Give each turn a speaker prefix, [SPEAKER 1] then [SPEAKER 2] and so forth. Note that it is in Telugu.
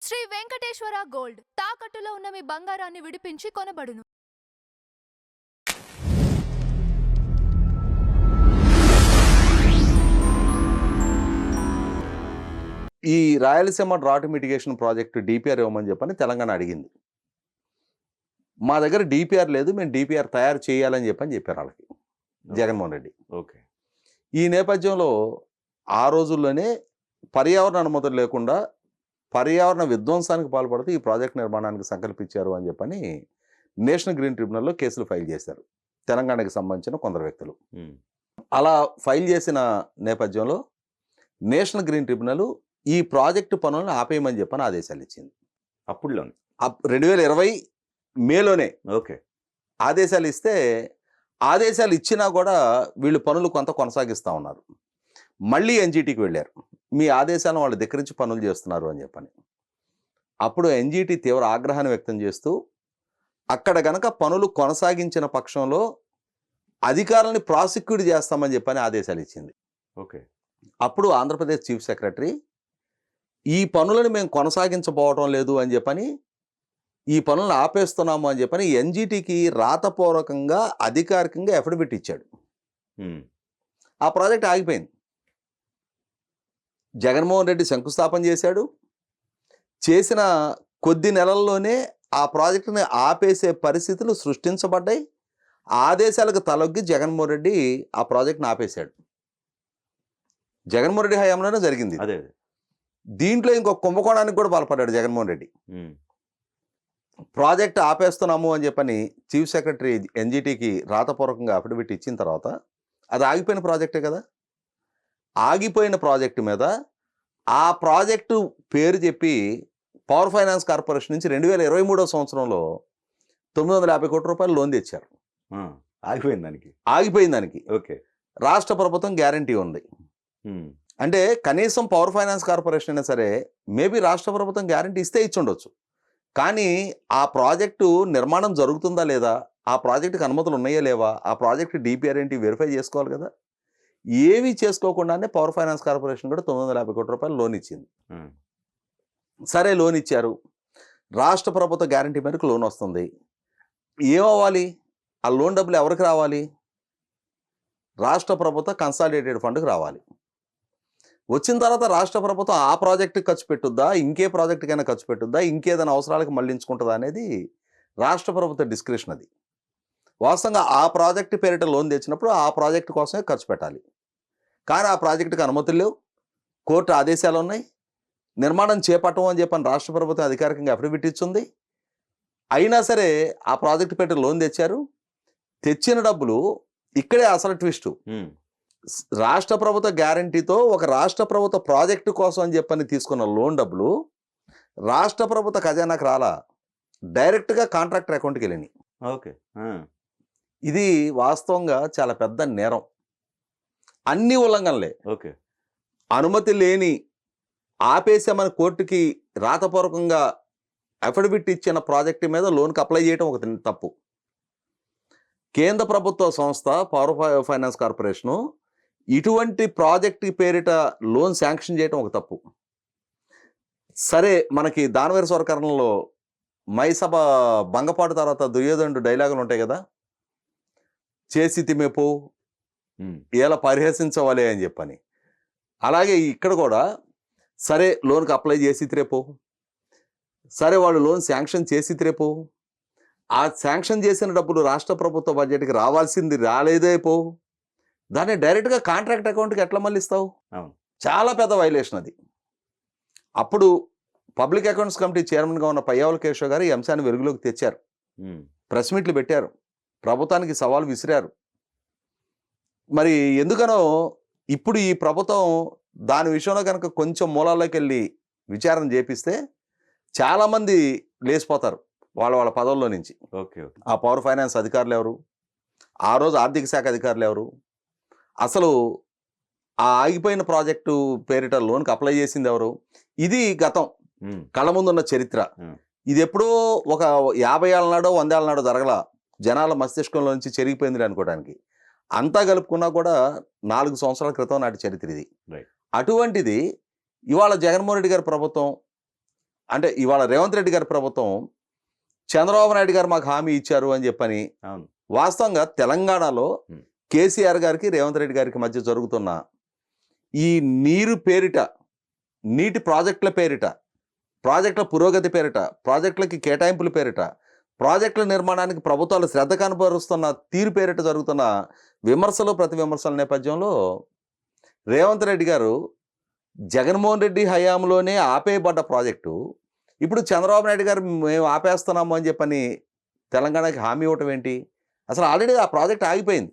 [SPEAKER 1] శ్రీ వెంకటేశ్వర గోల్డ్ తాకట్టులో ఉన్న మీ బంగారాన్ని విడిపించి కొనబడును.
[SPEAKER 2] ఈ Rayalaseema drought mitigation project DPR ఇవ్వమని చెప్పని తెలంగాణ అడిగింది. మా దగ్గర డిపిఆర్ లేదు, మేము డిపిఆర్ తయారు చేయాలని చెప్పారు వాళ్ళకి జగన్మోహన్ రెడ్డి.
[SPEAKER 3] ఓకే.
[SPEAKER 2] ఈ నేపథ్యంలో ఆ రోజుల్లోనే పర్యావరణ అనుమతులు లేకుండా పర్యావరణ విధ్వంసానికి పాల్పడుతూ ఈ ప్రాజెక్ట్ నిర్మాణానికి సంకల్పించారు అని చెప్పని నేషనల్ గ్రీన్ ట్రిబ్యునల్లో కేసులు ఫైల్ చేశారు తెలంగాణకి సంబంధించిన కొందరు వ్యక్తులు. అలా ఫైల్ చేసిన నేపథ్యంలో నేషనల్ గ్రీన్ ట్రిబ్యునల్ ఈ ప్రాజెక్టు పనులను ఆపేయమని చెప్పని ఆదేశాలు ఇచ్చింది.
[SPEAKER 3] అప్పుడులోనే
[SPEAKER 2] 2020 మేలోనే
[SPEAKER 3] ఓకే
[SPEAKER 2] ఆదేశాలు ఇస్తే, ఆదేశాలు ఇచ్చినా కూడా వీళ్ళు పనులు కొంత కొనసాగిస్తూ ఉన్నారు. మళ్ళీ ఎన్జీటీకి వెళ్ళారు, మీ ఆదేశాలను వాళ్ళు ధిక్కరించి పనులు చేస్తున్నారు అని చెప్పని. అప్పుడు ఎన్జీటీ తీవ్ర ఆగ్రహాన్ని వ్యక్తం చేస్తూ అక్కడ గనక పనులు కొనసాగించిన పక్షంలో అధికారులని ప్రాసిక్యూట్ చేస్తామని చెప్పని ఆదేశాలు ఇచ్చింది.
[SPEAKER 3] ఓకే.
[SPEAKER 2] అప్పుడు ఆంధ్రప్రదేశ్ చీఫ్ సెక్రటరీ ఈ పనులను మేము కొనసాగించబోవటం లేదు అని చెప్పని, ఈ పనులను ఆపేస్తున్నాము అని చెప్పని ఎన్జీటీకి రాతపూర్వకంగా అధికారికంగా అఫిడవిట్ ఇచ్చాడు. ఆ ప్రాజెక్ట్ ఆగిపోయింది. జగన్మోహన్ రెడ్డి శంకుస్థాపన చేశాడు. చేసిన కొద్ది నెలల్లోనే ఆ ప్రాజెక్టుని ఆపేసే పరిస్థితులు సృష్టించబడ్డాయి. ఆదేశాలకు తలొగ్గి జగన్మోహన్ రెడ్డి ఆ ప్రాజెక్టుని ఆపేశాడు. జగన్మోహన్ రెడ్డి హయాంలోనే జరిగింది.
[SPEAKER 3] అదే
[SPEAKER 2] దీంట్లో ఇంకొక కుంభకోణానికి కూడా పాల్పడ్డాడు జగన్మోహన్ రెడ్డి. ప్రాజెక్ట్ ఆపేస్తున్నాము అని చెప్పని చీఫ్ సెక్రటరీ ఎన్జీటీకి రాతపూర్వకంగా అఫిడవిట్ ఇచ్చిన తర్వాత అది ఆగిపోయిన ప్రాజెక్టే కదా. ఆగిపోయిన ప్రాజెక్టు మీద ఆ ప్రాజెక్టు పేరు చెప్పి పవర్ ఫైనాన్స్ కార్పొరేషన్ నుంచి 2023 సంవత్సరంలో 950 కోట్ల రూపాయలు లోన్ తెచ్చారు. ఆగిపోయిన దానికి
[SPEAKER 3] ఓకే.
[SPEAKER 2] రాష్ట్ర ప్రభుత్వం గ్యారంటీ ఉంది. అంటే కనీసం పవర్ ఫైనాన్స్ కార్పొరేషన్ అయినా సరే మేబీ రాష్ట్ర ప్రభుత్వం గ్యారంటీ ఇస్తే ఇచ్చి ఉండొచ్చు. కానీ ఆ ప్రాజెక్టు నిర్మాణం జరుగుతుందా లేదా, ఆ ప్రాజెక్టుకి అనుమతులు ఉన్నాయా లేవా, ఆ ప్రాజెక్టు డిపిఆర్ ఏంటి వెరిఫై చేసుకోవాలి కదా. ఏమీ చేసుకోకుండానే పవర్ ఫైనాన్స్ కార్పొరేషన్ కూడా 950 కోట్ల రూపాయలు లోన్ ఇచ్చింది. సరే, లోన్ ఇచ్చారు. రాష్ట్ర ప్రభుత్వ గ్యారంటీ మేరకు లోన్ వస్తుంది. ఏమవ్వాలి, ఆ లోన్ డబ్బులు ఎవరికి రావాలి? రాష్ట్ర ప్రభుత్వ కన్సాలిడేటెడ్ ఫండ్కి రావాలి. వచ్చిన తర్వాత రాష్ట్ర ప్రభుత్వం ఆ ప్రాజెక్టుకి ఖర్చు పెట్టుద్దా, ఇంకే ప్రాజెక్టుకైనా ఖర్చు పెట్టుద్దా, ఇంకేదైనా అవసరాలకు మళ్లించుకుంటుందా అనేది రాష్ట్ర ప్రభుత్వ డిస్క్రిప్షన్. అది వాస్తవంగా ఆ ప్రాజెక్టు పేరిట లోన్ తెచ్చినప్పుడు ఆ ప్రాజెక్టు కోసమే ఖర్చు పెట్టాలి. కానీ ఆ ప్రాజెక్టుకి అనుమతులు లేవు, కోర్టు ఆదేశాలు ఉన్నాయి, నిర్మాణం చేపట్టం అని చెప్పని రాష్ట్ర ప్రభుత్వం అధికారికంగా అఫిడవిట్ ఇచ్చింది. అయినా సరే ఆ ప్రాజెక్టు పేరిట లోన్ తెచ్చారు. తెచ్చిన డబ్బులు ఇక్కడే అసలు ట్విస్టు. రాష్ట్ర ప్రభుత్వ గ్యారంటీతో ఒక రాష్ట్ర ప్రభుత్వ ప్రాజెక్టు కోసం అని చెప్పని తీసుకున్న లోన్ డబ్బులు రాష్ట్ర ప్రభుత్వ ఖజానాకు రాలా, డైరెక్ట్గా కాంట్రాక్టర్ అకౌంట్కి వెళ్ళినాయి.
[SPEAKER 3] ఓకే.
[SPEAKER 2] ఇది వాస్తవంగా చాలా పెద్ద నేరం. అన్ని ఉల్లంఘనలే.
[SPEAKER 3] ఓకే.
[SPEAKER 2] అనుమతి లేని ఆపేసామని కోర్టుకి రాతపూర్వకంగా అఫిడవిట్ ఇచ్చిన ప్రాజెక్టు మీద లోన్కి అప్లై చేయడం ఒక తప్పు. కేంద్ర ప్రభుత్వ సంస్థ పవర్ ఫైనాన్స్ కార్పొరేషను ఇటువంటి ప్రాజెక్టు పేరిట లోన్ శాంక్షన్ చేయడం ఒక తప్పు. సరే, మనకి దానవీర స్వరకరణలో మైసభ భంగపాటు తర్వాత దుర్యోధనుడు డైలాగులు ఉంటాయి కదా, చేసి తిమేపో ఎలా పరిహసించవాలి అని చెప్పని. అలాగే ఇక్కడ కూడా సరే లోన్కి అప్లై చేసి రేపో, సరే వాళ్ళు లోన్ శాంక్షన్ చేసి రేపో, ఆ శాంక్షన్ చేసిన డబ్బులు రాష్ట్ర ప్రభుత్వ బడ్జెట్కి రావాల్సింది రాలేదే పో, దాన్ని డైరెక్ట్గా కాంట్రాక్ట్ అకౌంట్కి ఎట్లా మళ్ళిస్తావు? చాలా పెద్ద వైలేషన్ అది. అప్పుడు పబ్లిక్ అకౌంట్స్ కమిటీ చైర్మన్గా ఉన్న పయ్యావుల కేశవ్ గారు ఈ అంశాన్ని వెలుగులోకి తెచ్చారు. ప్రెస్ మీట్లు పెట్టారు, ప్రభుత్వానికి సవాల్ విసిరారు. మరి ఎందుకనో ఇప్పుడు ఈ ప్రభుత్వం దాని విషయంలో కనుక కొంచెం మూలాల్లోకి వెళ్ళి విచారణ చేపిస్తే చాలామంది లేచిపోతారు వాళ్ళ పదవుల్లో నుంచి.
[SPEAKER 3] ఓకే.
[SPEAKER 2] ఆ పవర్ ఫైనాన్స్ అధికారులు ఎవరు, ఆ రోజు ఆర్థిక శాఖ అధికారులు ఎవరు, అసలు ఆ ఆగిపోయిన ప్రాజెక్టు పేరిట లోన్కి అప్లై చేసింది ఎవరు, ఇది గతం, కళ్ళ ముందున్న చరిత్ర. ఇది ఎప్పుడో ఒక 50 ఏళ్ళ నాడో 100 ఏళ్ళ నాడో జరగల, జనాల మస్తిష్కంలో నుంచి చెరిగిపోయింది అనుకోవడానికి. అంతా కలుపుకున్నా కూడా 4 సంవత్సరాల క్రితం నాటి చరిత్ర ఇది. అటువంటిది ఇవాళ జగన్మోహన్ రెడ్డి గారి ప్రభుత్వం అంటే ఇవాళ రేవంత్ రెడ్డి గారి ప్రభుత్వం చంద్రబాబు నాయుడు గారు మాకు హామీ ఇచ్చారు అని చెప్పని
[SPEAKER 3] అవును.
[SPEAKER 2] వాస్తవంగా తెలంగాణలో
[SPEAKER 3] Hmm.
[SPEAKER 2] కేసీఆర్ గారికి రేవంత్ రెడ్డి గారికి మధ్య జరుగుతున్న ఈ నీరు పేరిట, నీటి ప్రాజెక్టుల పేరిట, ప్రాజెక్టుల పురోగతి పేరిట, ప్రాజెక్టులకి కేటాయింపుల పేరిట, ప్రాజెక్టుల నిర్మాణానికి ప్రభుత్వాలు శ్రద్ధ కనబరుస్తున్న తీరు పేరిట జరుగుతున్న విమర్శలు ప్రతి విమర్శల నేపథ్యంలో రేవంత్ రెడ్డి గారు జగన్మోహన్ రెడ్డి హయాంలోనే ఆపేయబడ్డ ప్రాజెక్టు ఇప్పుడు చంద్రబాబు నాయుడు గారు మేము ఆపేస్తున్నాము అని చెప్పని తెలంగాణకి హామీ ఇవ్వటం ఏంటి? అసలు ఆల్రెడీ ఆ ప్రాజెక్ట్ ఆగిపోయింది.